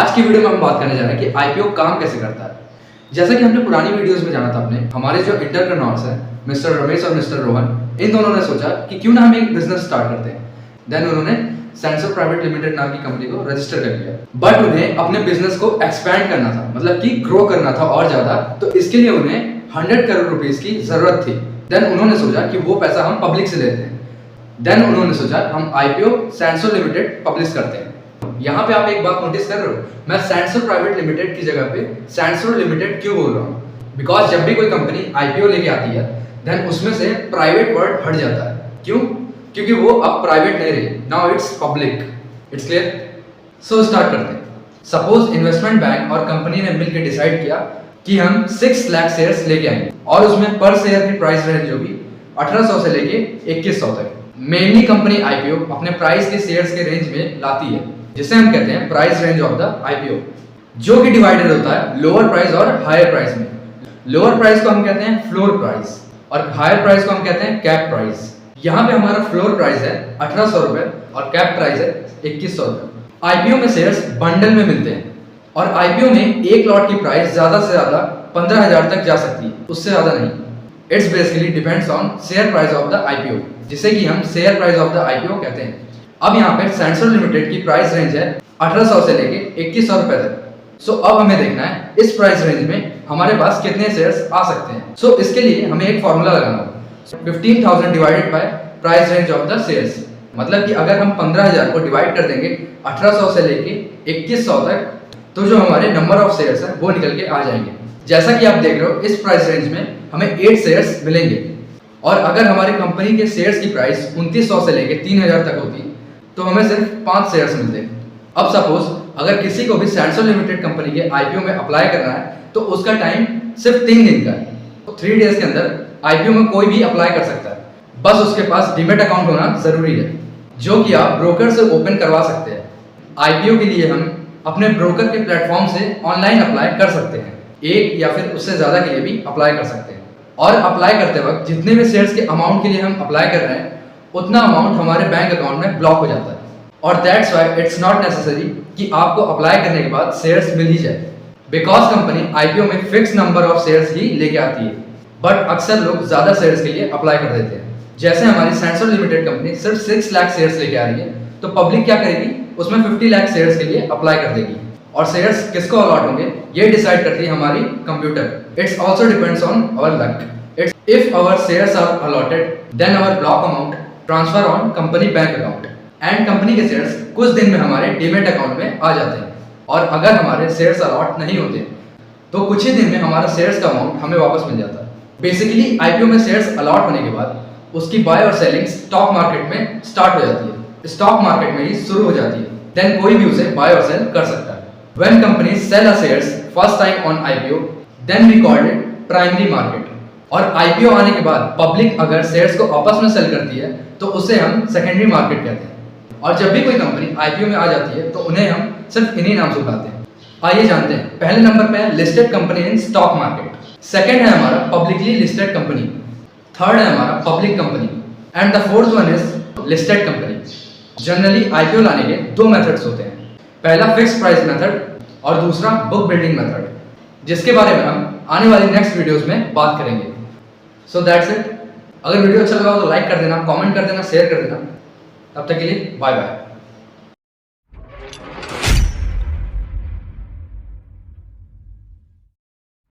आज की वीडियो में हम बात करने जा रहे हैं कि आईपीओ काम कैसे करता है। जैसा कि हमने पुरानी वीडियोस में जाना था, अपने हमारे जो एंटरप्रेन्योर्स हैं मिस्टर रमेश और मिस्टर रोहन, इन दोनों ने सोचा कि क्यों ना हम एक बिजनेस स्टार्ट करते हैं। देन उन्होंने सेंसर प्राइवेट लिमिटेड नाम की कंपनी को रजिस्टर कर लिया। बट उन्हें अपने बिजनेस को एक्सपैंड करना था, मतलब कि ग्रो करना था और ज्यादा। तो इसके लिए उन्हें 100 करोड़ रुपीस की जरूरत थी। देन उन्होंने सोचा कि वो पैसा हम पब्लिक से लेते हैं। देन उन्होंने सोचा हम आईपीओ सेंसर लिमिटेड पब्लिश करते हैं। यहाँ पे आप एक बात नोटिस कर रहे हो, मैं सेंसर प्राइवेट लिमिटेड की जगह पे सेंसर लिमिटेड क्यों बोल रहा हूँ? बिकॉज जब भी कोई कंपनी आईपीओ लेके आती है देन उसमें से प्राइवेट वर्ड हट जाता है। क्यों? क्योंकि वो अब प्राइवेट नहीं रही, now it's public. It's clear? So start करते हैं। सपोज इन्वेस्टमेंट बैंक और कंपनी ने मिलकर डिसाइड किया कि हम 6 लाख शेयर्स लेके आएंगे और उसमें पर शेयर की प्राइस रेंज होगी 1800 से लेके 2100 तक। मेनली कंपनी आईपीओ अपने प्राइस के शेयर्स के रेंज में लाती है, जिसे हम कहते हैं price range of the IPO, जो कि डिवाइडेड होता है लोअर प्राइस और हायर प्राइस में। लोअर प्राइस को हम कहते हैं फ्लोर प्राइस और हायर प्राइस को हम कहते हैं कैप प्राइस। यहाँ पे हमारा फ्लोर प्राइस है 1800 रुपए और कैप प्राइस है 2100 रुपए। आईपीओ में शेयर्स बंडल में मिलते हैं और आईपीओ में एक लॉट की प्राइस ज्यादा से ज्यादा 15,000 तक जा सकती है, उससे ज्यादा नहीं। It's basically depends on share price of the IPO, जिसे कि हम share price of the IPO कहते हैं। अब यहाँ पे सेंसर लिमिटेड की प्राइस रेंज है 1800 से लेके 2100 रुपए तक। सो अब हमें देखना है इस प्राइस रेंज में हमारे पास कितने शेयर्स आ सकते हैं। सो इसके लिए हमें एक फॉर्मूला लगाना होगा, 15,000 divided by price range of the shares. मतलब कि अगर हम 15,000 को डिवाइड कर देंगे 1800 से लेके 2100 तक, तो जो हमारे नंबर ऑफ शेयर्स है वो निकल के आ जाएंगे। जैसा कि आप देख रहे हो, इस प्राइस रेंज में हमें 8 शेयर्स मिलेंगे और अगर हमारी कंपनी के शेयर्स की प्राइस 2900 से लेके 3000 तक होती तो हमें सिर्फ 5 शेयर्स मिलते। अब सपोज अगर किसी को भी सेंसर लिमिटेड कंपनी के आईपीओ में अप्लाई करना है तो उसका टाइम सिर्फ 3 दिन का है। तो 3 डेज के अंदर आईपीओ में कोई भी अप्लाई कर सकता है। बस उसके पास डीमैट अकाउंट होना जरूरी है, जो कि आप ब्रोकर से ओपन करवा सकते हैं। आईपीओ के लिए हम अपने ब्रोकर के प्लेटफॉर्म से ऑनलाइन अप्लाई कर सकते हैं, एक या फिर उससे ज्यादा के लिए भी अप्लाई कर सकते हैं। और अप्लाई करते वक्त जितने भी शेयर्स के अमाउंट के लिए हम अप्लाई कर रहे हैं उतना अमाउंट हमारे बैंक अकाउंट में ब्लॉक हो जाता है। और that's why it's not necessary कि आपको अप्लाई करने के बाद शेयर्स मिल ही जाए, बिकॉज कंपनी आईपीओ में फिक्स नंबर ऑफ शेयर्स ही लेके आती है। बट अक्सर लोग ज्यादा शेयर्स के लिए अप्लाई कर देते हैं। जैसे हमारी सेंसर लिमिटेड कंपनी सिर्फ 6 लाख शेयर्स लेके आ रही है, तो पब्लिक क्या करेगी, उसमें 50 लाख शेयर्स के लिए अप्लाई कर देगी। और शेयर्स किसको अलॉट होंगे ये डिसाइड करती है हमारी computer. It's also depends on our luck. If our shares are allotted, then our block amount transfer on company bank account and company के शेयर्स कुछ दिन में हमारे डीमैट अकाउंट में आ जाते हैं। और अगर हमारे शेयर्स अलॉट नहीं होते तो कुछ ही दिन में हमारा शेयर्स का अमाउंट हमें वापस मिल जाता है। बेसिकली आईपीओ में शेयर्स अलॉट होने के बाद उसकी बाय और सेलिंग स्टॉक मार्केट में स्टार्ट हो जाती है, स्टॉक मार्केट में ही शुरू हो जाती है। देन कोई भी उसे बाय और सेल कर सकता है। When companies sell a shares first time on IPO, then we call it primary market। और आईपीओ आने के बाद पब्लिक अगर शेयर्स को आपस में सेल करती है तो उसे हम सेकेंडरी मार्केट कहते हैं। और जब भी कोई कंपनी आईपीओ में आ जाती है तो उन्हें हम सिर्फ इन्हीं नाम से बुलाते हैं। आइए जानते हैं। पहले नंबर पे है listed company in stock market, second है हमारा पब्लिकली लिस्टेड कंपनी, थर्ड है हमारा public company and the fourth one is listed company. Generally IPO लाने के 2 मेथड्स होते हैं, पहला फिक्स प्राइस मेथड और दूसरा बुक बिल्डिंग मेथड, जिसके बारे में हम आने वाली नेक्स्ट वीडियोस में बात करेंगे। So that's it. अगर वीडियो अच्छा लगा हो तो लाइक कर देना, कमेंट कर देना, शेयर कर देना। तब तक के लिए बाय बाय।